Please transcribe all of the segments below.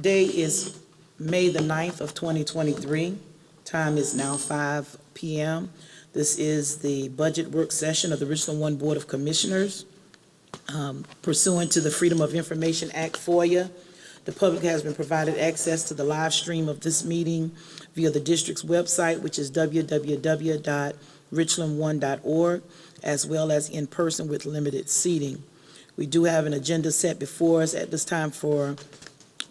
Today is May the 9th of 2023. Time is now 5 p.m. This is the budget work session of the Richland 1 Board of Commissioners. Pursuant to the Freedom of Information Act FOIA, the public has been provided access to the live stream of this meeting via the district's website, which is www.richland1.org, as well as in person with limited seating. We do have an agenda set before us at this time for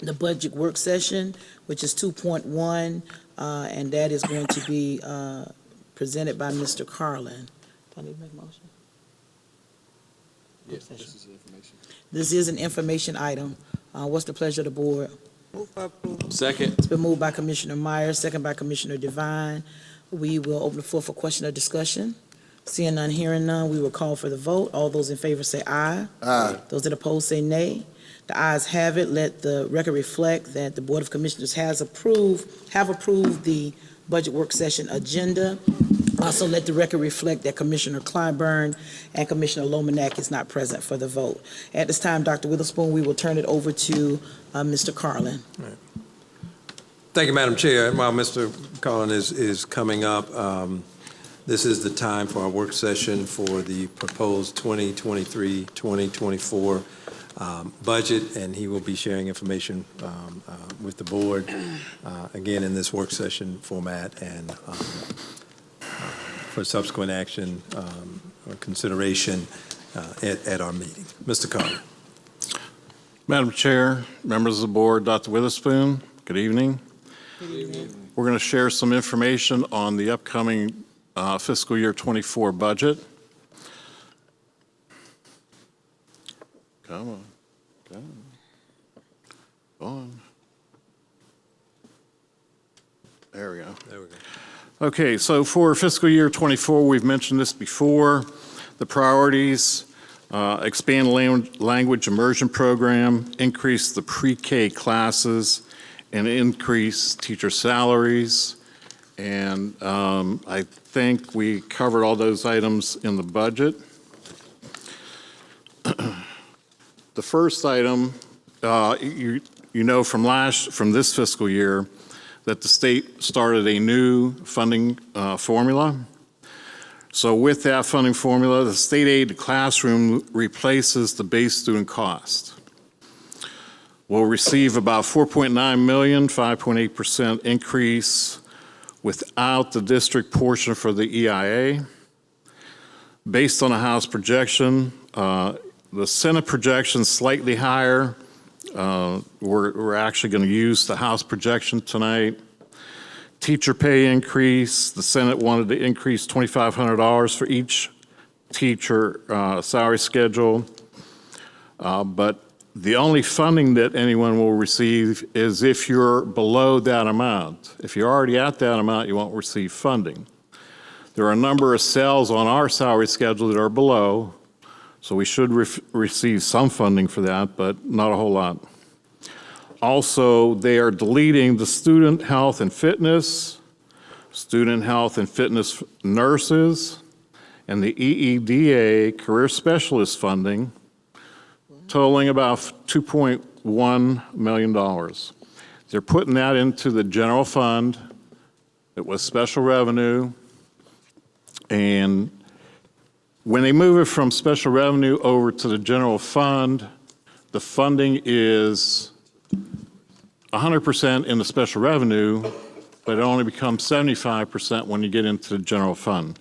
the budget work session, which is 2.1, and that is going to be presented by Mr. Carlin. Do I need to make a motion? Yes, this is information. This is an information item. What's the pleasure of the board? Second. It's been moved by Commissioner Myers, second by Commissioner Devine. We will open the floor for question or discussion. Seeing none, hearing none, we will call for the vote. All those in favor say aye. Aye. Those that oppose say nay. The ayes have it. Let the record reflect that the Board of Commissioners have approved the budget work session agenda. Also, let the record reflect that Commissioner Clyburn and Commissioner Lomanak is not present for the vote. At this time, Dr. Witherspoon, we will turn it over to Mr. Carlin. Right. Thank you, Madam Chair. While Mr. Carlin is coming up, this is the time for our work session for the proposed 2023-2024 budget, and he will be sharing information with the board, again, in this work session format, and for subsequent action or consideration at our meeting. Mr. Carter. Madam Chair, members of the board, Dr. Witherspoon, good evening. Good evening. We're going to share some information on the upcoming fiscal year 24 budget. Come on. Go on. There we go. There we go. Okay, so for fiscal year 24, we've mentioned this before, the priorities, expand language immersion program, increase the pre-K classes, and increase teacher salaries. And I think we covered all those items in the budget. The first item, you know from this fiscal year, that the state started a new funding formula. So with that funding formula, the state aid to classroom replaces the base student cost. We'll receive about $4.9 million, 5.8% increase without the district portion for the EIA. Based on a House projection, the Senate projection slightly higher. We're actually going to use the House projection tonight. Teacher pay increase. The Senate wanted to increase $2,500 for each teacher salary schedule. But the only funding that anyone will receive is if you're below that amount. If you're already at that amount, you won't receive funding. There are a number of cells on our salary schedule that are below, so we should receive some funding for that, but not a whole lot. Also, they are deleting the student health and fitness nurses, and the EEDA career specialist funding, totaling about $2.1 million. They're putting that into the general fund. It was special revenue, and when they move it from special revenue over to the general fund, the funding is 100% in the special revenue, but it only becomes 75% when you get into the general fund.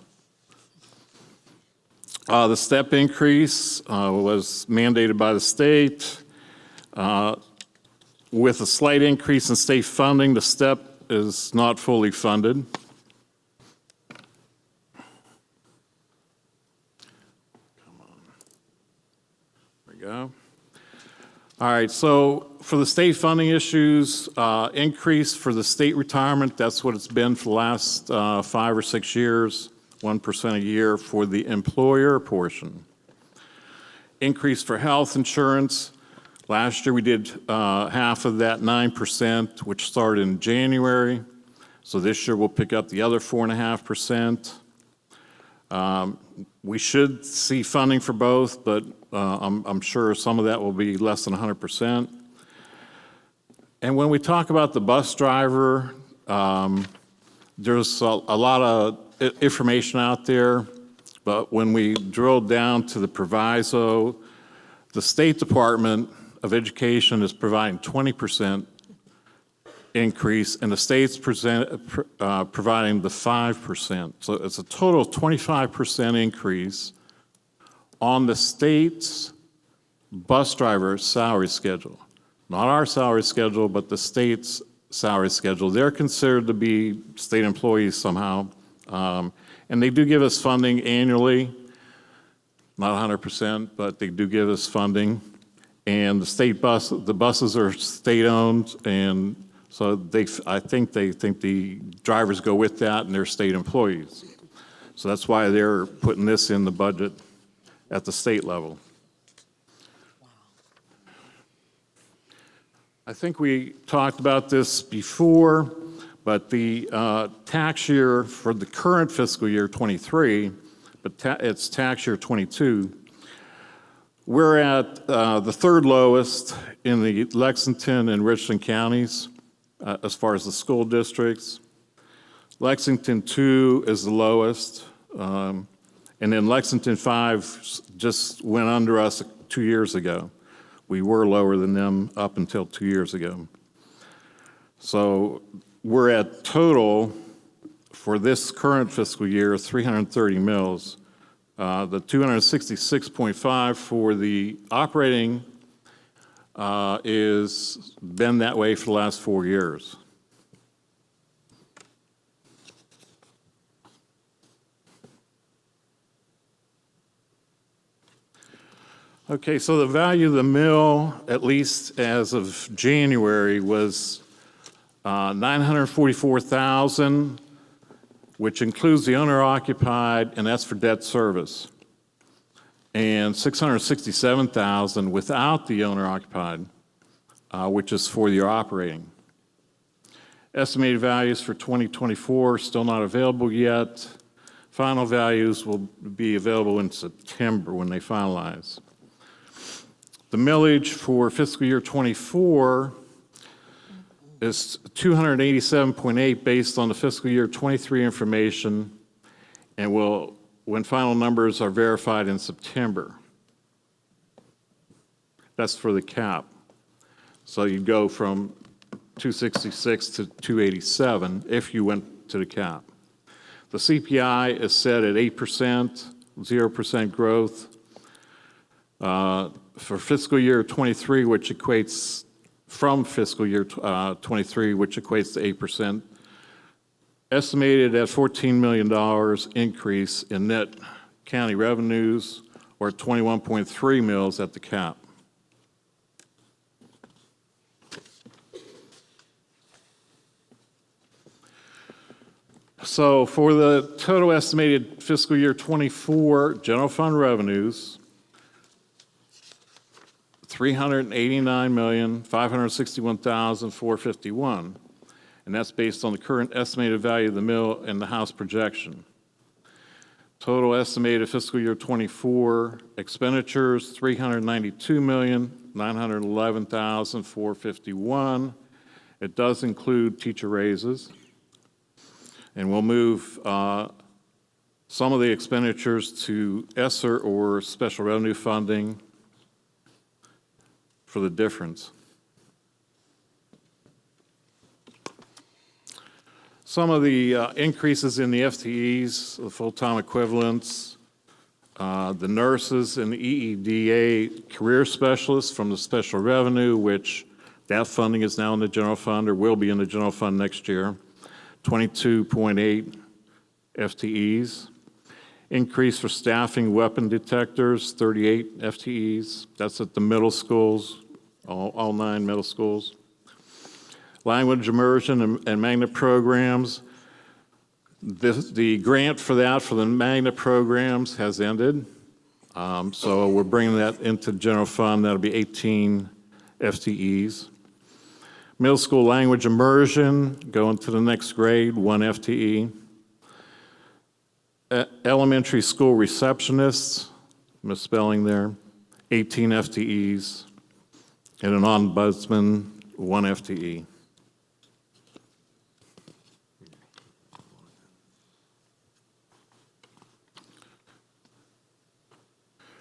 The step increase was mandated by the state. With a slight increase in state funding, the step is not fully funded. Go. All right, so for the state funding issues, increase for the state retirement, that's what it's been for the last 5 or 6 years, 1% a year for the employer portion. Increase for health insurance, last year we did half of that 9%, which started in January. So this year we'll pick up the other 4.5%. We should see funding for both, but I'm sure some of that will be less than 100%. And when we talk about the bus driver, there's a lot of information out there, but when we drill down to the proviso, the State Department of Education is providing 20% increase, and the state's providing the 5%. So it's a total of 25% increase on the state's bus driver salary schedule. Not our salary schedule, but the state's salary schedule. They're considered to be state employees somehow. And they do give us funding annually, not 100%, but they do give us funding. And the buses are state-owned, and so I think they think the drivers go with that, and they're state employees. So that's why they're putting this in the budget at the state level. I think we talked about this before, but the tax year for the current fiscal year 23, but it's tax year 22, we're at the third lowest in the Lexington and Richland counties as far as the school districts. Lexington 2 is the lowest, and then Lexington 5 just went under us 2 years ago. We were lower than them up until 2 years ago. So we're at total for this current fiscal year 330 mills. The 266.5 for the operating is been that way for the last 4 years. Okay, so the value of the mill, at least as of January, was $944,000, which includes the owner-occupied, and that's for debt service, and $667,000 without the owner-occupied, which is for your operating. Estimated values for 2024 still not available yet. Final values will be available in September when they finalize. The millage for fiscal year 24 is 287.8 based on the fiscal year 23 information, and will, when final numbers are verified in September. That's for the cap. So you go from 266 to 287 if you went to the cap. The CPI is set at 8%, 0% growth. For fiscal year 23, which equates from fiscal year 23, which equates to 8%, estimated at $14 million increase in net county revenues, or 21.3 mills at the cap. So for the total estimated fiscal year 24 general fund revenues, $389,561,451, and that's based on the current estimated value of the mill and the House projection. Total estimated fiscal year 24 expenditures, $392,911,451. It does include teacher raises, and we'll move some of the expenditures to ESSER or special revenue funding for the difference. Some of the increases in the FTEs, the full-time equivalents, the nurses and the EEDA career specialists from the special revenue, which that funding is now in the general fund or will be in the general fund next year, 22.8 FTEs. Increase for staffing weapon detectors, 38 FTEs. That's at the middle schools, all 9 middle schools. Language immersion and magnet programs. The grant for that, for the magnet programs, has ended. So we're bringing that into the general fund. That'll be 18 FTEs. Middle school language immersion, going to the next grade, 1 FTE. Elementary school receptionists, misspelling there, 18 FTEs. And an ombudsman, 1 FTE.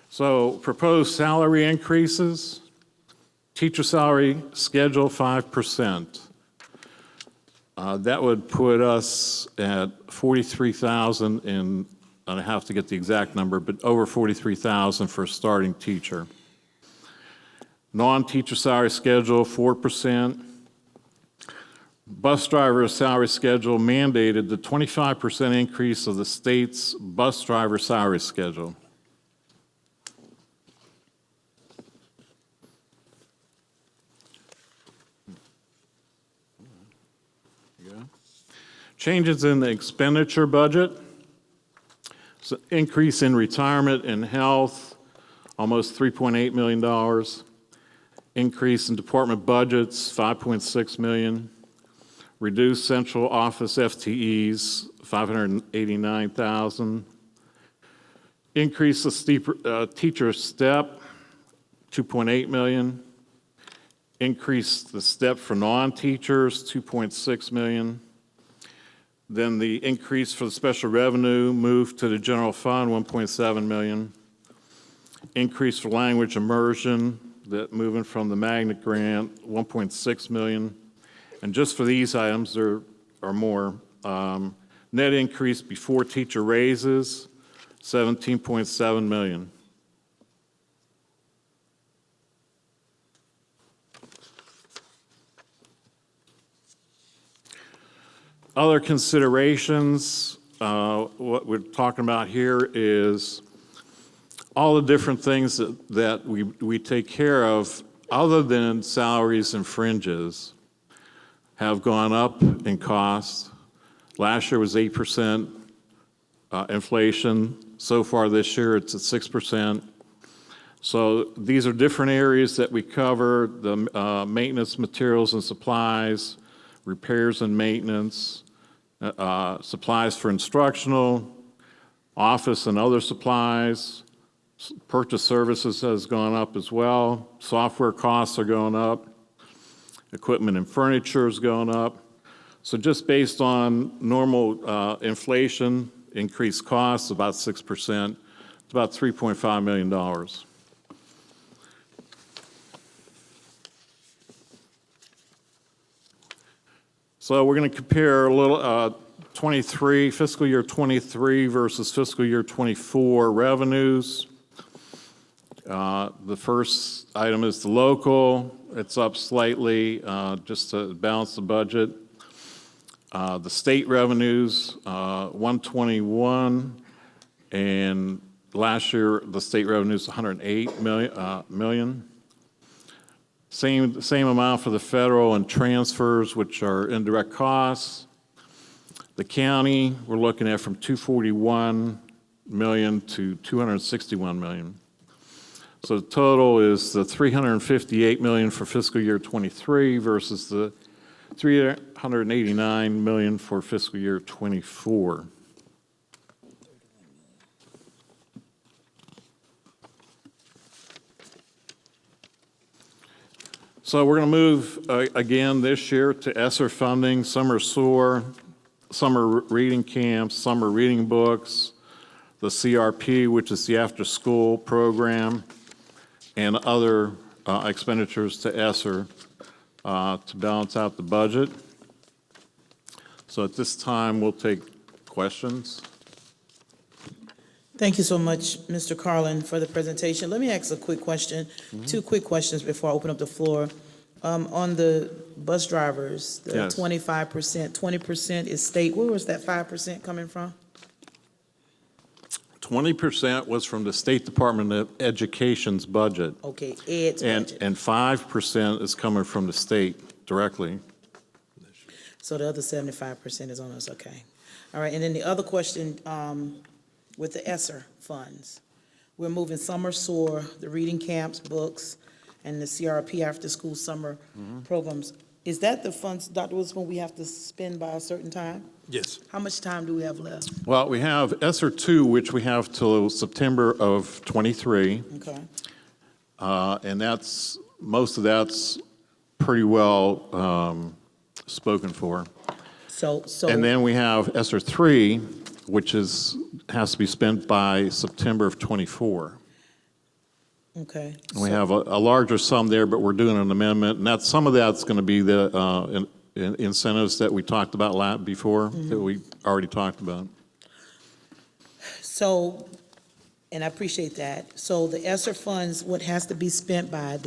So proposed salary increases, teacher salary schedule 5%. That would put us at 43,000 in, I have to get the exact number, but over 43,000 for a starting teacher. Non-teacher salary schedule 4%. Bus driver salary schedule mandated the 25% increase of the state's bus driver salary schedule. Changes in the expenditure budget. So increase in retirement and health, almost $3.8 million. Increase in department budgets, $5.6 million. Reduce central office FTEs, $589,000. Increase the teacher step, $2.8 million. Increase the step for non-teachers, $2.6 million. Then the increase for the special revenue moved to the general fund, $1.7 million. Increase for language immersion, that moving from the magnet grant, $1.6 million. And just for these items, there are more. Net increase before teacher raises, $17.7 million. Other considerations, what we're talking about here is all the different things that we take care of other than salaries and fringes have gone up in cost. Last year was 8% inflation. So far this year it's at 6%. So these are different areas that we cover, the maintenance, materials and supplies, repairs and maintenance, supplies for instructional, office and other supplies, purchase services has gone up as well, software costs are going up, equipment and furniture is going up. So just based on normal inflation, increased costs, about 6%, it's about $3.5 million. So we're going to compare a little 23, fiscal year 23 versus fiscal year 24 revenues. The first item is the local. It's up slightly just to balance the budget. The state revenues, 121, and last year the state revenues 108 million. Same amount for the federal and transfers, which are indirect costs. The county, we're looking at from 241 million to 261 million. So the total is the 358 million for fiscal year 23 versus the 389 million for fiscal year 24. So we're going to move again this year to ESSER funding, summer SOAR, summer reading camps, summer reading books, the CRP, which is the after-school program, and other expenditures to ESSER to balance out the budget. So at this time, we'll take questions. Thank you so much, Mr. Carlin, for the presentation. Let me ask a quick question, two quick questions before I open up the floor. On the bus drivers, the Yes. 25%, 20% is state. Where was that 5% coming from? 20% was from the State Department of Education's budget, Okay, Ed's budget. and 5% is coming from the state directly. So the other 75% is on us, okay. All right, and then the other question, with the ESSER funds, we're moving summer SOAR, the reading camps, books, and the CRP after-school summer programs. Is that the funds, Dr. Wilson, we have to spend by a certain time? Yes. How much time do we have left? Well, we have ESSER 2, which we have till September of 23, Okay, and that's, most of that's pretty well spoken for. So, And then we have ESSER 3, which has to be spent by September of '24. okay. And we have a larger sum there, but we're doing an amendment, and some of that's going to be the incentives that we talked about before, that we already talked about. So, and I appreciate that. So the ESSER funds, what has to be spent by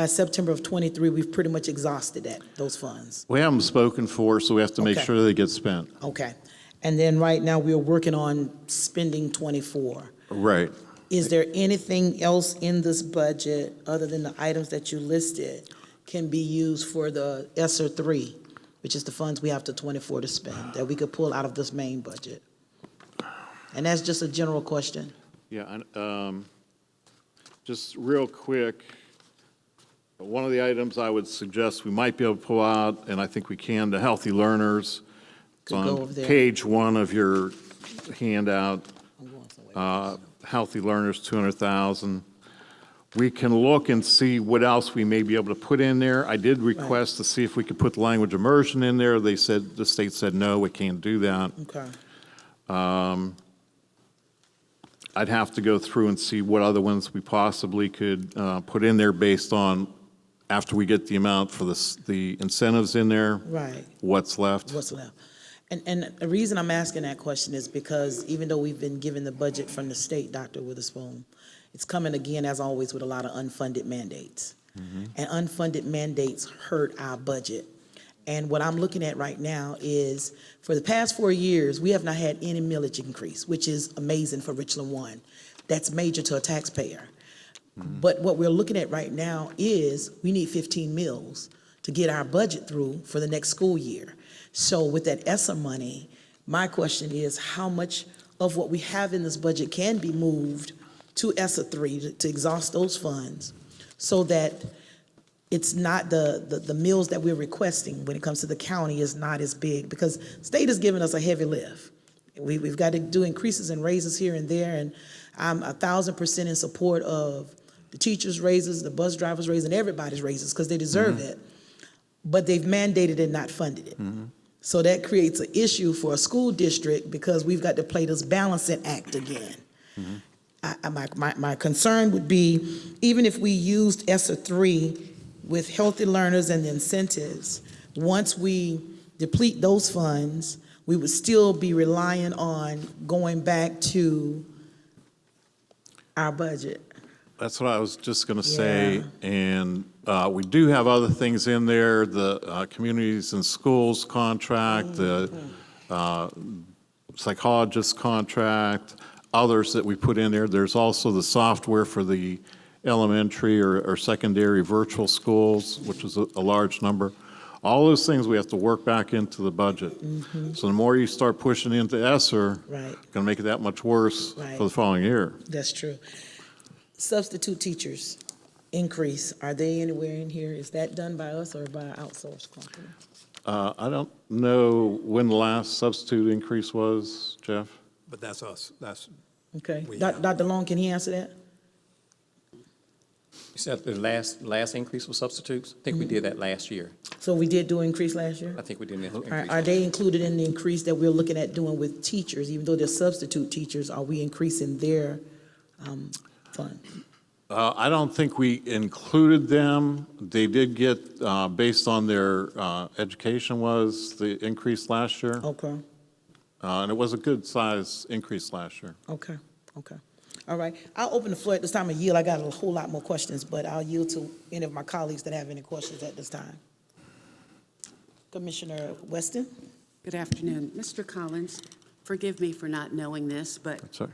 September of '23, we've pretty much exhausted those funds. We have them spoken for, so we have to make Okay. sure they get spent. Okay. And then right now, we're working on spending '24. Right. Is there anything else in this budget, other than the items that you listed, can be used for the ESSER 3, which is the funds we have to '24 to spend, that we could pull out of this main budget? And that's just a general question. Yeah, and just real quick, one of the items I would suggest we might be able to pull out, and I think we can, the healthy learners. It's Could go on over there. page 1 of your handout. I'm going somewhere. Healthy learners, 200,000. We can look and see what else we may be able to put in there. I did request to see if we could put the language immersion in there. They said, the state said, no, we can't do that. Okay. I'd have to go through and see what other ones we possibly could put in there based on, after we get the amount for the incentives in there, Right. what's left. What's left? And the reason I'm asking that question is because even though we've been given the budget from the state, Dr. Witherspoon, it's coming again, as always, with a lot of unfunded mandates. And unfunded mandates hurt our budget. And what I'm looking at right now is, for the past 4 years, we have not had any millage increase, which is amazing for Richland 1. That's major to a taxpayer. But what we're looking at right now is, we need 15 mills to get our budget through for the next school year. So with that ESSER money, my question is, how much of what we have in this budget can be moved to ESSER 3 to exhaust those funds, so that it's not the mills that we're requesting when it comes to the county is not as big, because state has given us a heavy lift. We've got to do increases and raises here and there, and I'm 1,000% in support of the teachers' raises, the bus drivers' raises, and everybody's raises, because they deserve it. But they've mandated and not funded it. So that creates an issue for a school district, because we've got to play this balancing act again. My concern would be, even if we used ESSER 3 with healthy learners and the incentives, once we deplete those funds, we would still be relying on going back to our budget. That's what I was just going to say. And we do have other things in there, the communities and schools contract, the psychologist contract, others that we put in there. There's also the software for the elementary or secondary virtual schools, which is a large number. All those things we have to work back into the budget. So the more you start pushing into ESSER, Right. it's going to make it that much worse Right. for the following year. That's true. Substitute teachers increase, are they anywhere in here? Is that done by us or by an outsourced company? I don't know when the last substitute increase was, Jeff. But that's us. That's, Okay. We Dr. Long, can he answer that? You said the last increase was substitutes? I think we did that last year. So we did do increase last year? I think we did an increase. Are they included in the increase that we're looking at doing with teachers? Even though they're substitute teachers, are we increasing their fund? I don't think we included them. They did get, based on their education was the increase last year. Okay, And it was a good size increase last year. okay. All right. I'll open the floor at this time and yield. I got a whole lot more questions, but I'll yield to any of my colleagues that have any questions at this time. Commissioner Weston? Good afternoon. Mr. Collins, forgive me for not knowing this, but Sorry.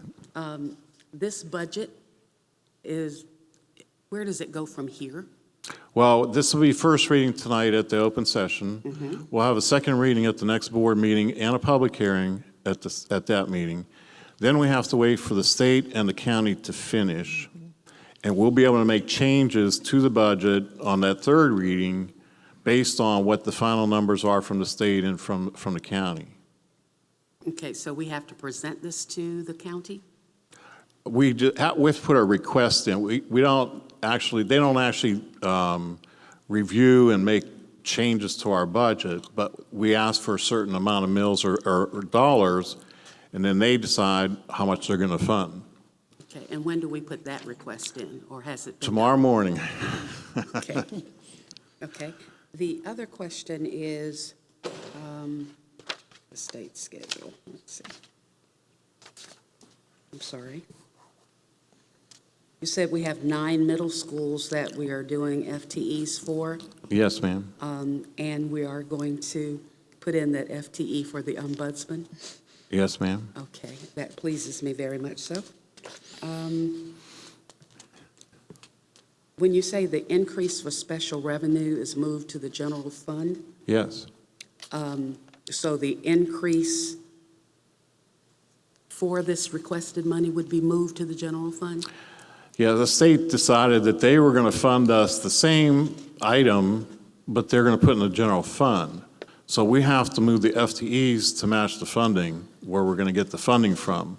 this budget is, where does it go from here? Well, this will be first reading tonight at the open session. We'll have a second reading at the next board meeting and a public hearing at that meeting. Then we have to wait for the state and the county to finish. And we'll be able to make changes to the budget on that third reading based on what the final numbers are from the state and from the county. Okay, so we have to present this to the county? We have to put a request in. We don't actually, they don't actually review and make changes to our budget, but we ask for a certain amount of mills or dollars, and then they decide how much they're going to fund. Okay, and when do we put that request in, or has it been? Tomorrow morning. Okay. Okay. The other question is, the state schedule. Let's see. I'm sorry. You said we have 9 middle schools that we are doing FTEs for, Yes, ma'am. and we are going to put in that FTE for the ombudsman. Yes, ma'am. Okay, that pleases me very much so. When you say the increase for special revenue is moved to the general fund, Yes. so the increase for this requested money would be moved to the general fund? Yeah, the state decided that they were going to fund us the same item, but they're going to put it in the general fund. So we have to move the FTEs to match the funding, where we're going to get the funding from.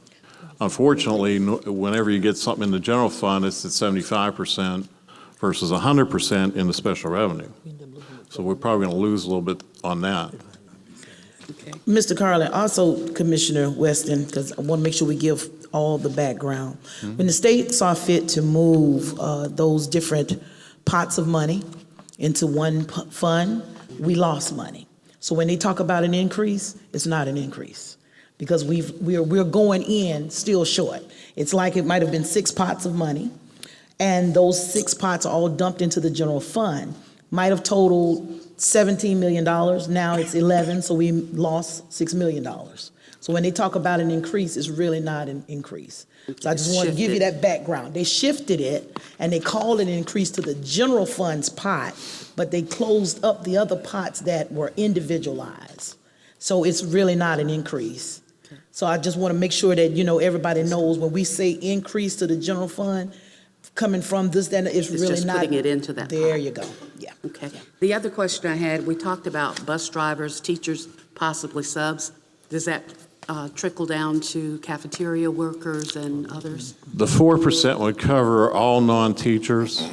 Unfortunately, whenever you get something in the general fund, it's at 75% versus 100% in the special revenue. So we're probably going to lose a little bit on that. Okay. Mr. Carlin, also Commissioner Weston, because I want to make sure we give all the background. When the state saw fit to move those different pots of money into one fund, we lost money. So when they talk about an increase, it's not an increase, because we're going in still short. It's like it might have been 6 pots of money, and those 6 pots are all dumped into the general fund. Might have totaled $17 million, now it's 11, so we lost $6 million. So when they talk about an increase, it's really not an increase. So I just want to give you that background. They shifted it, and they called it an increase to the general fund's pot, but they closed up the other pots that were individualized. So it's really not an increase. So I just want to make sure that, everybody knows when we say increase to the general fund, coming from this, then it's really just not. putting it into that There pot. you go, yeah. Okay. The other question I had, we talked about bus drivers, teachers, possibly subs. Does that trickle down to cafeteria workers and others? The 4% would cover all non-teachers,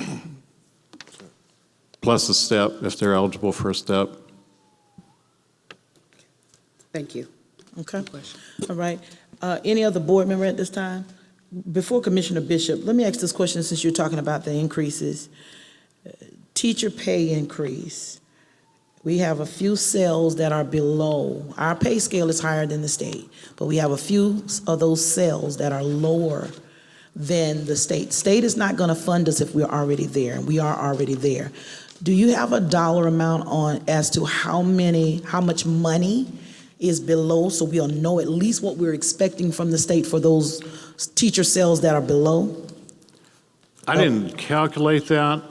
plus a step, if they're eligible for a step. Thank you. Okay, Question. all right. Any other board member at this time? Before Commissioner Bishop, let me ask this question since you're talking about the increases. Teacher pay increase. We have a few cells that are below. Our pay scale is higher than the state, but we have a few of those cells that are lower than the state. State is not going to fund us if we're already there, and we are already there. Do you have a dollar amount on as to how much money is below, so we'll know at least what we're expecting from the state for those teacher cells that are below? I didn't calculate that,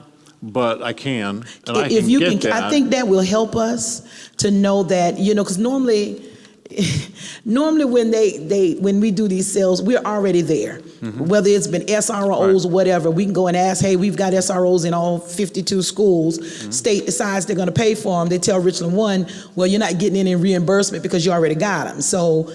but I can, and I If can you get that. I think that will help us to know that, because normally when we do these sales, we're already there. Whether it's been SROs or whatever, we can go and ask, hey, we've got SROs in all 52 schools. State decides they're going to pay for them. They tell Richland 1, well, you're not getting any reimbursement because you already got them. So,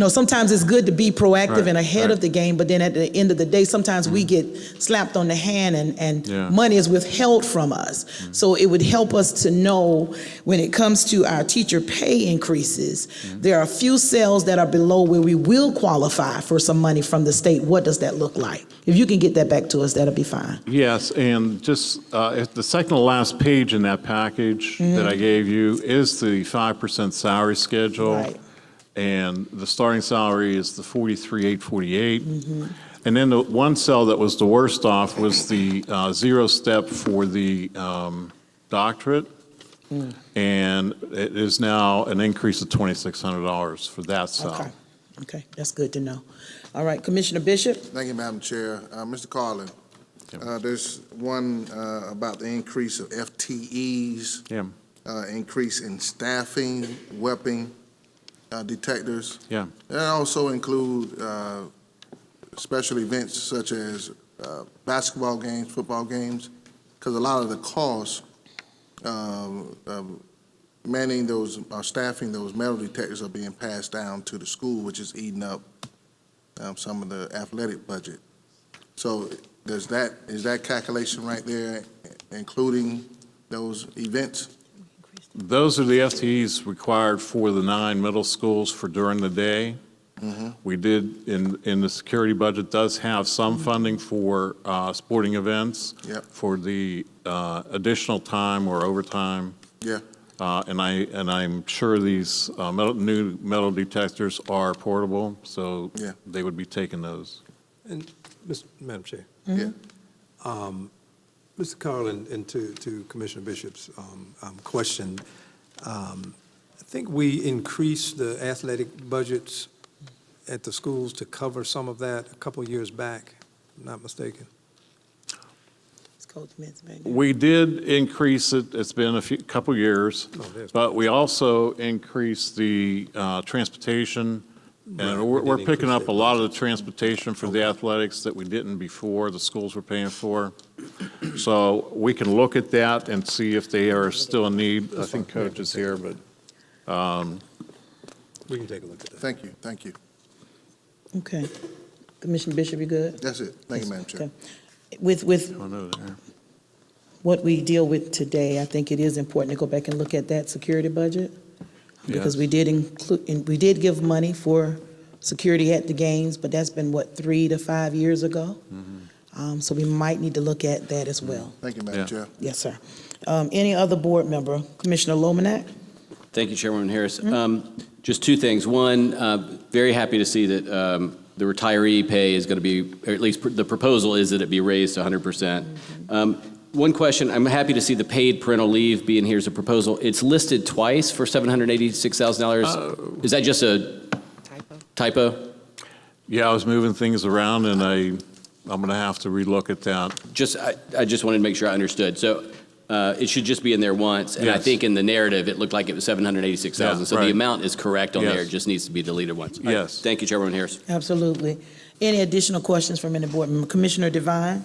sometimes it's good to be proactive and ahead of the game, but then at the end of the day, sometimes we get slapped on the hand and money is withheld from us. So it would help us to know when it comes to our teacher pay increases, there are a few cells that are below where we will qualify for some money from the state. What does that look like? If you can get that back to us, that'll be fine. Yes, and just the second to last page in that package that I gave you is the 5% salary schedule. Right. And the starting salary is the 43,848. And then the one cell that was the worst off was the 0 step for the doctorate. And it is now an increase of $2,600 for that cell. Okay, that's good to know. All right, Commissioner Bishop? Thank you, Madam Chair. Mr. Carlin, there's one about the increase of FTEs, increase in staffing, weapon detectors. Yeah. That also include special events such as basketball games, football games, because a lot of the costs manning those, staffing those metal detectors are being passed down to the school, which is eating up some of the athletic budget. So is that calculation right there, including those events? Those are the FTEs required for the 9 middle schools for during the day. We did, in the security budget, does have some funding for sporting events. Yep. For the additional time or overtime. Yeah, And I'm sure these new metal detectors are portable, so Yeah. they would be taking those. And, Madam Chair, yeah. Mr. Carlin, and to Commissioner Bishop's question, I think we increased the athletic budgets at the schools to cover some of that a couple of years back, if I'm not mistaken. It's Coach Mintz back there. We did increase it, it's been couple years, but we also increased the transportation, Right, and we we're did picking increase up that a lot of the transportation for the athletics that we didn't before, the schools were paying for. So we can look at that and see if they are still in need. I think Coach is here, but We can take a look at that. Thank you, thank you. Okay. Commissioner Bishop, you good? That's it. Thank you, Madam Chair. Okay. With I don't know there. what we deal with today, I think it is important to go back and look at that security budget. Because Yes. we did include, we did give money for security at the games, but that's been, what, 3 to 5 years ago? So we might need to look at that as well. Thank you, Madam Yeah. Chair. Yes, sir. Any other board member? Commissioner Lomanak? Thank you, Chairwoman Harris. Just two things. One, very happy to see that the retiree pay is going to be, or at least the proposal is that it be raised to 100%. One question, I'm happy to see the paid parental leave being here as a proposal. It's listed twice for $786,000. Is that just a typo? Yeah, I was moving things around, and I'm going to have to relook at that. I just wanted to make sure I understood. So it should just be in there once. And I Yes. think in the narrative, it looked like it was $786,000. Yeah, So the right. amount is correct on there. Yes. It just needs to be deleted once. All right. Yes. Thank you, Chairwoman Harris. Absolutely. Any additional questions from any board member? Commissioner Devine?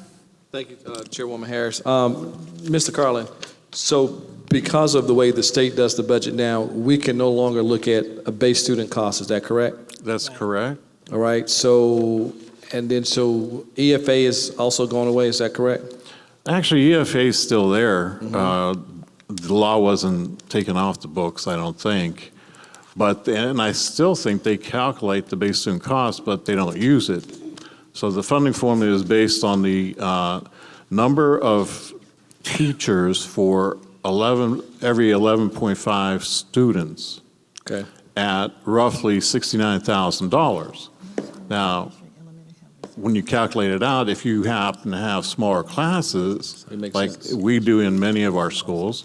Thank you, Chairwoman Harris. Mr. Carlin, so because of the way the state does the budget now, we can no longer look at a base student cost, is that correct? That's correct. All right, so EFA is also going away, is that correct? Actually, EFA is still there. The law wasn't taken off the books, I don't think. But, and I still think they calculate the base student cost, but they don't use it. So the funding formula is based on the number of teachers for every 11.5 students Okay. at roughly $69,000. Now, when you calculate it out, if you happen to have smaller classes, It makes like sense. we do in many of our schools,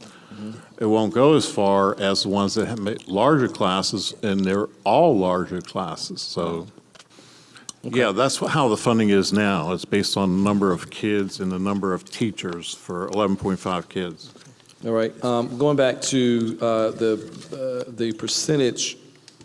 it won't go as far as the ones that have larger classes, and they're all larger classes. So, yeah, that's how the funding is now. It's based on the number of kids and the number of teachers for 11.5 kids. All right, going back to the percentage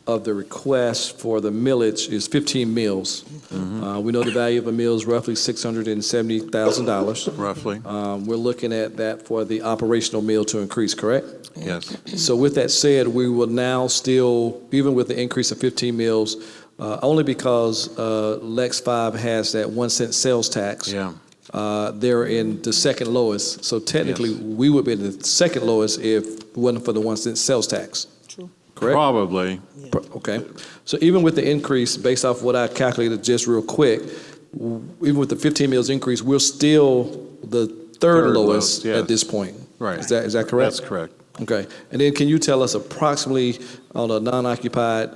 of the request for the millage is 15 mills. We know the value of a mill is roughly $670,000. Roughly, We're looking at that for the operational mill to increase, correct? yes. So with that said, we will now still, even with the increase of 15 mills, only because Lex 5 has that 1 cent sales tax. Yeah. They're in the second lowest. So technically, we would be in the second lowest if it wasn't for the 1 cent sales tax. True. Correct? Probably. Okay. So even with the increase, based off what I calculated just real quick, even with the 15 mills increase, we're still the third Third lowest lowest, yes. at this point. Right. Is that correct? That's correct. Okay. And then can you tell us approximately on a non-occupied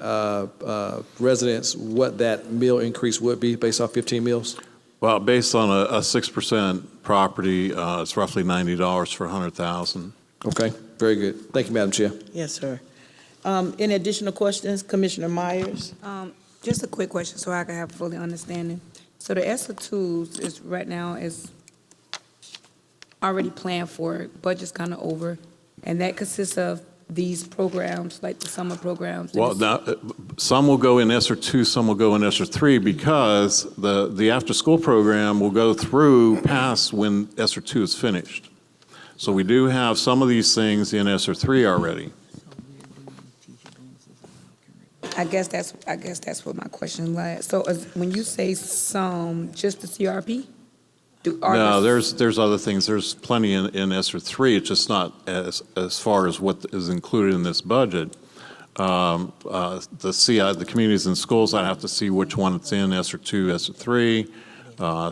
residence, what that mill increase would be based off 15 mills? Well, based on a 6% property, it's roughly $90 for 100,000. Okay. Very good. Thank you, Madam Chair. Yes, sir. Any additional questions? Commissioner Myers? Just a quick question so I can have fully understanding. So the ESSA 2s is right now is already planned for, budget's kind of over, and that consists of these programs, like the summer programs? and Well, it's- now, some will go in ESSER 2, some will go in ESSER 3, because the after-school program will go through past when ESSER 2 is finished. So we do have some of these things in ESSER 3 already. I guess that's what my question lies. So when you say some, just the CRP? No, there's other things. There's plenty in ESSER 3. It's just not as far as what is included in this budget. The CI, the communities and schools, I have to see which one it's in, ESSER 2, ESSER 3.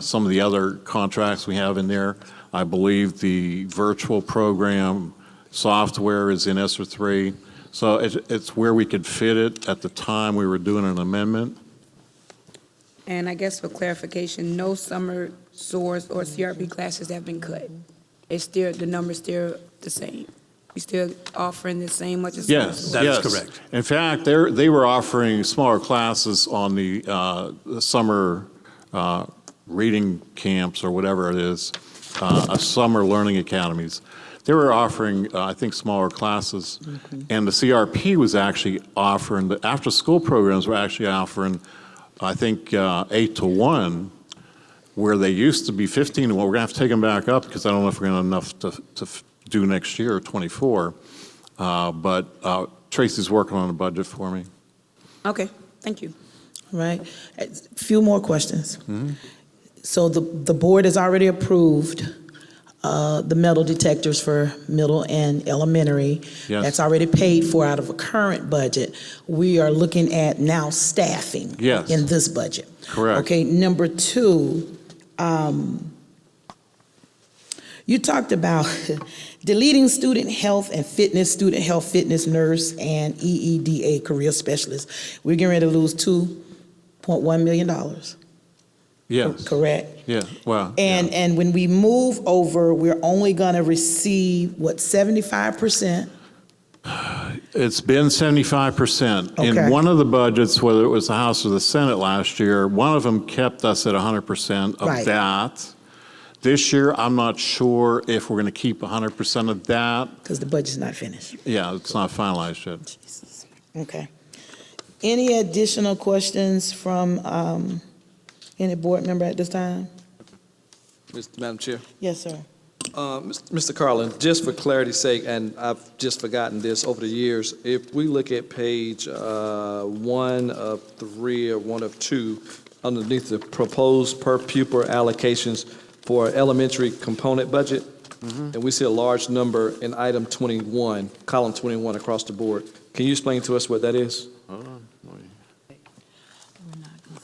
Some of the other contracts we have in there, I believe the virtual program software is in ESSER 3. So it's where we could fit it at the time we were doing an amendment. And I guess for clarification, no summer SOARs or CRP classes have been cut. It's still, the number's still the same. We still offering the same much as? Yes, That is yes. correct. In fact, they were offering smaller classes on the summer reading camps or whatever it is, summer learning academies. They were offering, I think, smaller classes. And the CRP was actually offering, the after-school programs were actually offering, I think, 8 to 1, where they used to be 15 to 1. We're going to have to take them back up because I don't know if we're going to have enough to do next year, 24. But Tracy's working on a budget for me. Okay, thank you. Right. A few more questions. So the board has already approved the metal detectors for middle and elementary. Yes. That's already paid for out of a current budget. We are looking at now staffing. Yes. In this budget. Correct. Okay, number two, you talked about deleting student health, fitness nurse, and EEDA career specialist. We're getting ready to lose $2.1 million. Yes. Correct? Yeah, well. And when we move over, we're only going to receive, 75%? It's been 75%. Okay. In one of the budgets, whether it was the House or the Senate last year, one of them kept us at 100% of Right. that. This year, I'm not sure if we're going to keep 100% of that. Because the budget's not finished. Yeah, it's not finalized yet. Jesus. Okay. Any additional questions from any board member at this time? Madam Chair. Yes, sir. Mr. Carlin, just for clarity's sake, and I've just forgotten this over the years, if we look at page 1 of 3 or 1 of 2, underneath the proposed per pupil allocations for elementary component budget, and we see a large number in item 21, column 21 across the board. Can you explain to us what that is?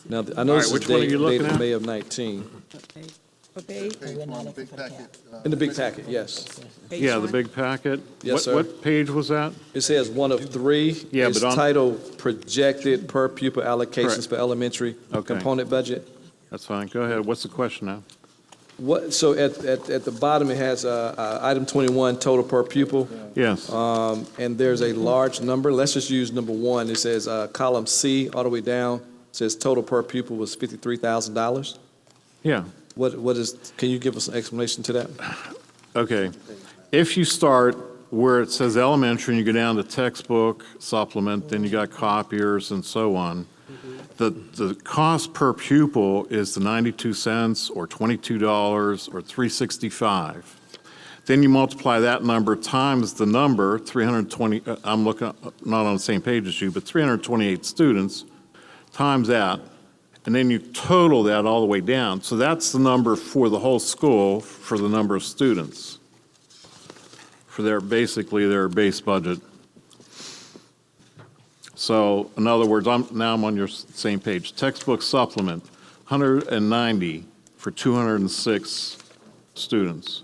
Now, I know All right, this is which one are you looking dated at? May of 19. Page one, big packet. In the big packet, yes. Yeah, the big packet. Yes, sir. What page was that? It says 1 of 3. Yeah, It's but on- titled Projected Per Pupil Allocations Correct. for Elementary Okay. Component Budget. That's fine. Go ahead. What's the question now? What, so at the bottom, it has item 21, total per pupil, Yes. and there's a large number. Let's just use number 1. It says column C, all the way down, says total per pupil was $53,000. Yeah. What is, can you give us an explanation to that? Okay. If you start where it says elementary and you go down to textbook, supplement, then you got copiers and so on, the cost per pupil is the 92 cents or $22 or $365. Then you multiply that number times the number, 320, I'm looking, not on the same page as you, but 328 students, times that, and then you total that all the way down. So that's the number for the whole school for the number of students, for basically their base budget. So in other words, I'm on your same page. Textbook supplement, 190 for 206 students.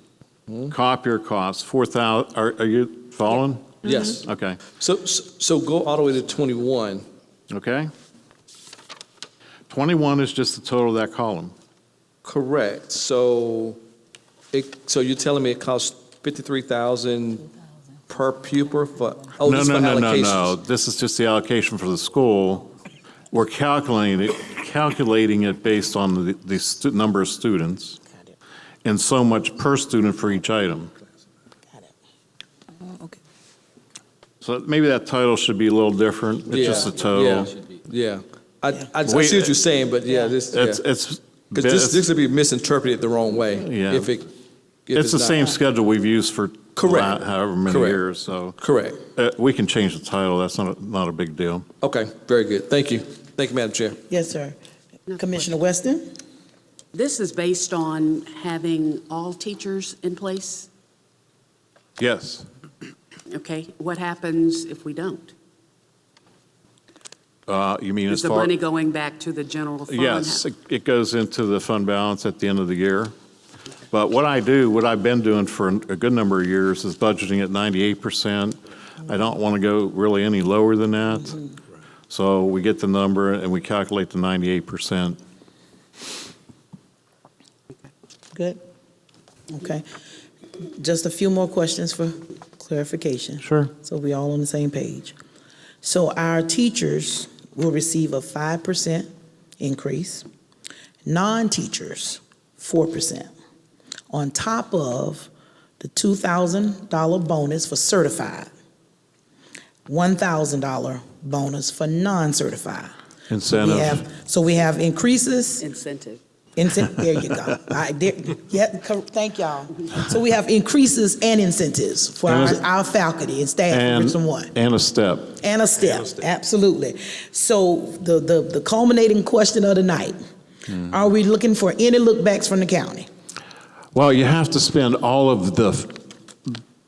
Copier costs, 4,000, are you following? Yes. Okay, So go all the way to 21. okay. 21 is just the total of that column. Correct. So you're telling me it costs $53,000 per pupil for, oh, No, this is no, for no, no, allocations. no. This is just the allocation for the school. We're calculating it based on the number of students and so much per student for each item. Okay. So maybe that title should be a little different. It's just a total. Yeah. I Wait, see what you're saying, but yeah, It's because this could be misinterpreted the wrong way. Yeah. If it's the not. same schedule we've used for Correct. however many Correct. years, so. Correct. We can change the title. That's not a big deal. Okay, very good. Thank you. Thank you, Madam Chair. Yes, sir. Commissioner Weston? This is based on having all teachers in place? Yes. Okay, what happens if we don't? You mean Is as the far? money going back to the general fund? Yes, it goes into the fund balance at the end of the year. But what I've been doing for a good number of years is budgeting at 98%. I don't want to go really any lower than that. So we get the number and we calculate the 98%. Good? Okay. Just a few more questions for clarification. Sure. So we all on the same page. So our teachers will receive a 5% increase, non-teachers, 4%, on top of the $2,000 bonus for certified, $1,000 bonus for non-certified. Incentive. So we have increases. Incentive. There you go. Thank y'all. So we have increases and incentives for our faculty and staff in Richland 1. And a step. And a step, absolutely. So the culminating question of the night, are we looking for any lookbacks from the county? Well, you have to spend all of the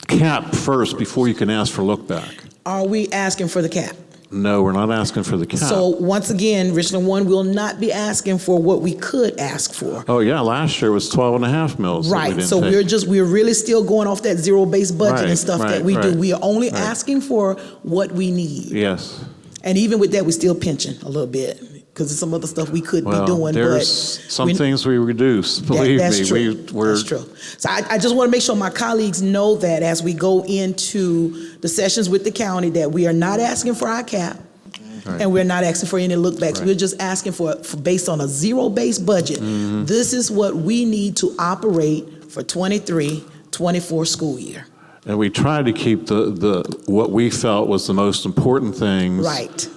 cap first before you can ask for look back. Are we asking for the cap? No, we're not asking for the cap. So once again, Richland 1 will not be asking for what we could ask for. Oh, yeah, last year was 12.5 mils. Right, so we're really still going off that zero-based budget and Right, stuff that right, we do. right, We are only right. asking for what we need. Yes. And even with that, we're still pinching a little bit because there's some other stuff we could be doing. There's but some things we reduce, believe that's me. true. That's true. So I just want to make sure my colleagues know that as we go into the sessions with the county, that we are not asking for our cap. Right. And we're not asking for any lookbacks. Right. We're just asking for based on a zero-based budget. This is what we need to operate for 23-24 school year. And we tried to keep the what we felt was the most important things. Right.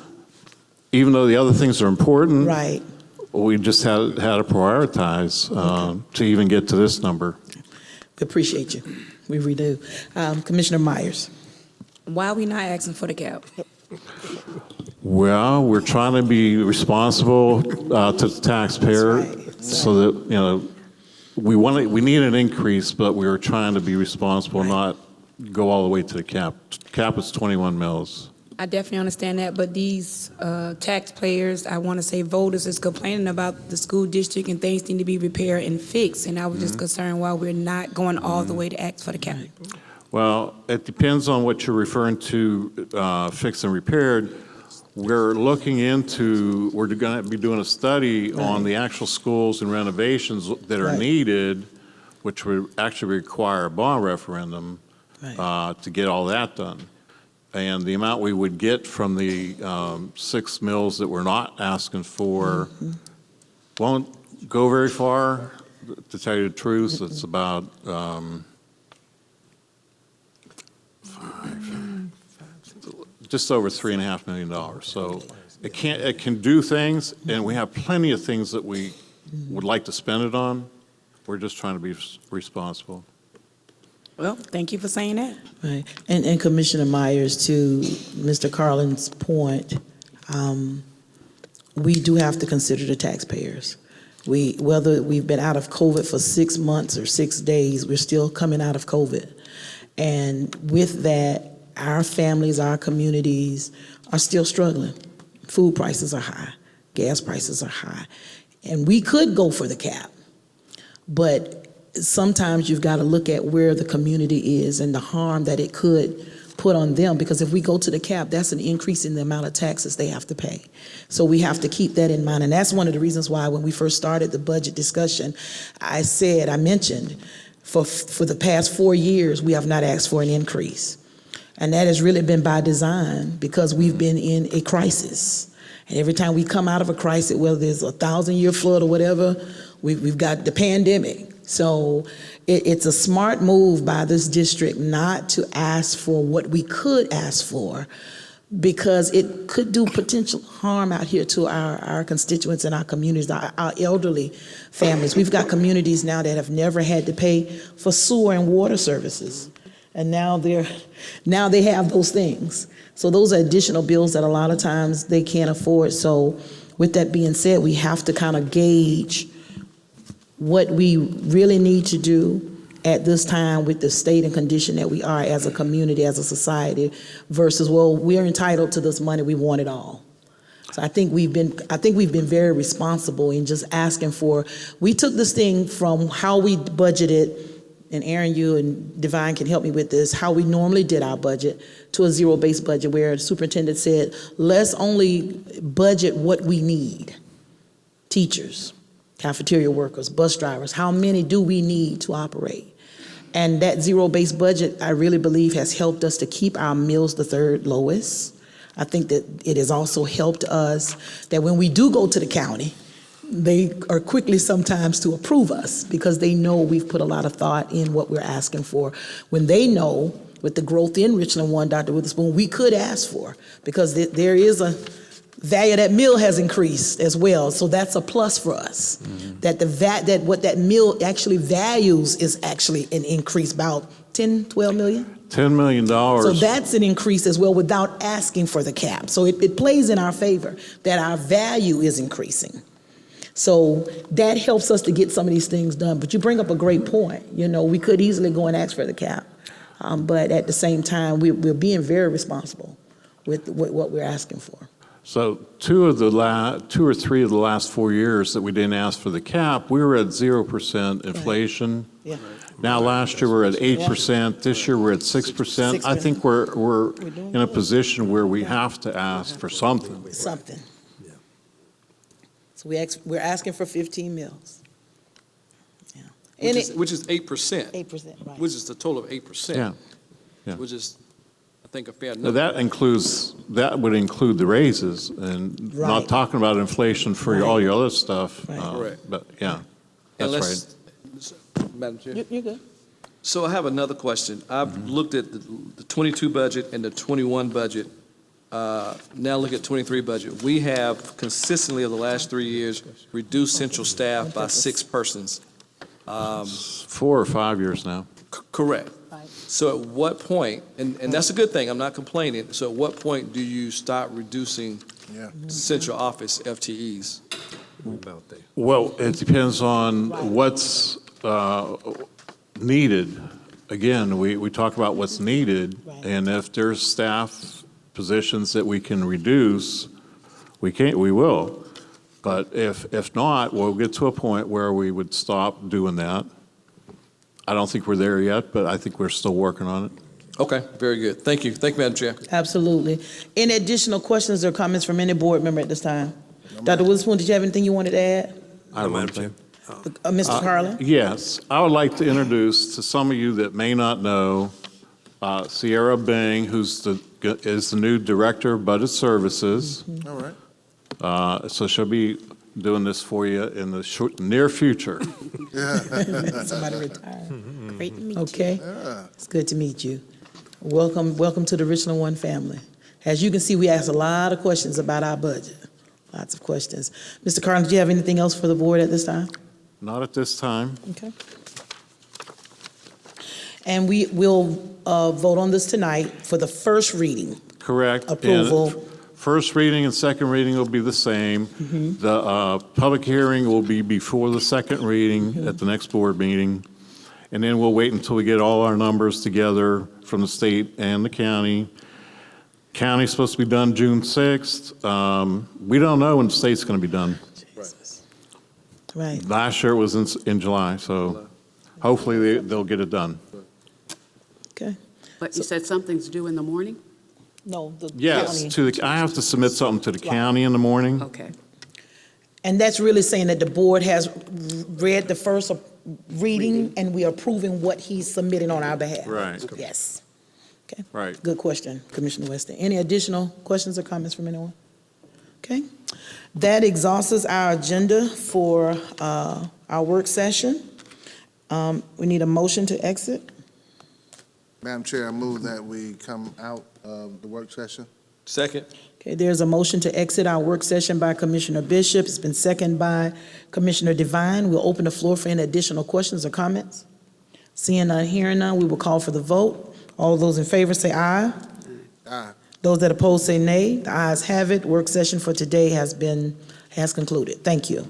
Even though the other things are important. Right. We just had to prioritize to even get to this number. We appreciate you. We really do. Commissioner Myers. Why are we not asking for the cap? Well, we're trying to be responsible to the taxpayer. That's right. So that, we need an increase, but we were trying to be responsible, not go all the way to the cap. Cap is 21 mils. I definitely understand that, but these taxpayers, I want to say voters, is complaining about the school district and things need to be repaired and fixed. And I was just concerned why we're not going all the way to ask for the cap. Well, it depends on what you're referring to, fixed and repaired. We're looking into, we're going to be doing a study on the actual schools and renovations that are needed, which would actually require a bond referendum to get all that done. And the amount we would get from the 6 mills that we're not asking for won't go very far. To tell you the truth, it's about just over $3.5 million. So it can do things, and we have plenty of things that we would like to spend it on. We're just trying to be responsible. Well, thank you for saying that. Right. And Commissioner Myers, to Mr. Carlin's point, we do have to consider the taxpayers. Whether we've been out of COVID for 6 months or 6 days, we're still coming out of COVID. And with that, our families, our communities are still struggling. Food prices are high, gas prices are high. And we could go for the cap, but sometimes you've got to look at where the community is and the harm that it could put on them, because if we go to the cap, that's an increase in the amount of taxes they have to pay. So we have to keep that in mind. And that's one of the reasons why when we first started the budget discussion, I mentioned, for the past 4 years, we have not asked for an increase. And that has really been by design because we've been in a crisis. And every time we come out of a crisis, whether there's a 1,000-year flood or whatever, we've got the pandemic. So it's a smart move by this district not to ask for what we could ask for, because it could do potential harm out here to our constituents and our communities, our elderly families. We've got communities now that have never had to pay for sewer and water services. And now they have those things. So those are additional bills that a lot of times they can't afford. So with that being said, we have to kind of gauge what we really need to do at this time with the state and condition that we are as a community, as a society, versus, well, we're entitled to this money, we want it all. So I think we've been very responsible in just asking for, we took this thing from how we budgeted, and Aaron, you and Divine can help me with this, how we normally did our budget, to a zero-based budget where the superintendent said, let's only budget what we need. Teachers, cafeteria workers, bus drivers, how many do we need to operate? And that zero-based budget, I really believe, has helped us to keep our meals the third lowest. I think that it has also helped us that when we do go to the county, they are quickly sometimes to approve us because they know we've put a lot of thought in what we're asking for. When they know with the growth in Richland 1, Dr. Witherspoon, we could ask for, because there is a value, that meal has increased as well, so that's a plus for us. That what that meal actually values is actually an increase, about 10, 12 million? $10 million. So that's an increase as well without asking for the cap. So it plays in our favor that our value is increasing. So that helps us to get some of these things done. But you bring up a great point. You know, we could easily go and ask for the cap. But at the same time, we're being very responsible with what we're asking for. So 2 or 3 of the last 4 years that we didn't ask for the cap, we were at 0% inflation. Yeah. Now, last year we're at 8%. This year we're at 6%. I think we're in a position where we have to ask for something. Something. So we're asking for 15 meals. Yeah. And Which is 8%. 8%, right. Which is the total of 8%. Yeah. Yeah. Which is, I think, a fair Now, number. that would include the raises and Right. not talking about inflation for all your other stuff. Right. Correct. But, yeah, And that's let's- Madam Chair. You're good. So I have another question. I've looked at the 22 budget and the 21 budget. Now look at 23 budget. We have consistently over the last 3 years reduced central staff by 6 persons. 4 or 5 years now. Correct. Right. So at what point, and that's a good thing, I'm not complaining, so at what point do you start reducing Yeah. central office FTEs? Well, it depends on what's needed. Again, we talk about what's needed, Right. and if there's staff positions that we can reduce, we will. But if not, we'll get to a point where we would stop doing that. I don't think we're there yet, but I think we're still working on it. Okay, very good. Thank you. Thank you, Madam Chair. Absolutely. Any additional questions or comments from any board member at this time? Dr. Witherspoon, did you have anything you wanted to add? I don't think. Mr. Carlin? Yes, I would like to introduce to some of you that may not know, Sierra Bing, is the new Director of Budget Services. All right. So she'll be doing this for you in the near future. Somebody retired. Great to meet you. Okay. It's good to meet you. Welcome to the Richland 1 family. As you can see, we asked a lot of questions about our budget. Lots of questions. Mr. Carlin, do you have anything else for the board at this time? Not at this time. Okay. And we will vote on this tonight for the first reading. Correct. And Approval. first reading and second reading will be the same. The public hearing will be before the second reading at the next board meeting. And then we'll wait until we get all our numbers together from the state and the county. County's supposed to be done June 6th. We don't know when the state's going to be done. Right. Last year it was in July, so hopefully they'll get it done. Okay. But you said something's due in the morning? No, the Yes, county. I have to submit something to the county in the morning. Okay. And that's really saying that the board has read the first reading and we are approving what he's submitting on our behalf. Right. Yes. Okay. Right. Good question, Commissioner Weston. Any additional questions or comments from anyone? Okay. That exhausts our agenda for our work session. We need a motion to exit. Madam Chair, I move that we come out of the work session. Second. Okay, there's a motion to exit our work session by Commissioner Bishop. It's been seconded by Commissioner Devine. We'll open the floor for any additional questions or comments. Seeing none, hearing none, we will call for the vote. All those in favor say aye. Aye. Those that oppose say nay. The ayes have it. Work session for today has concluded. Thank you.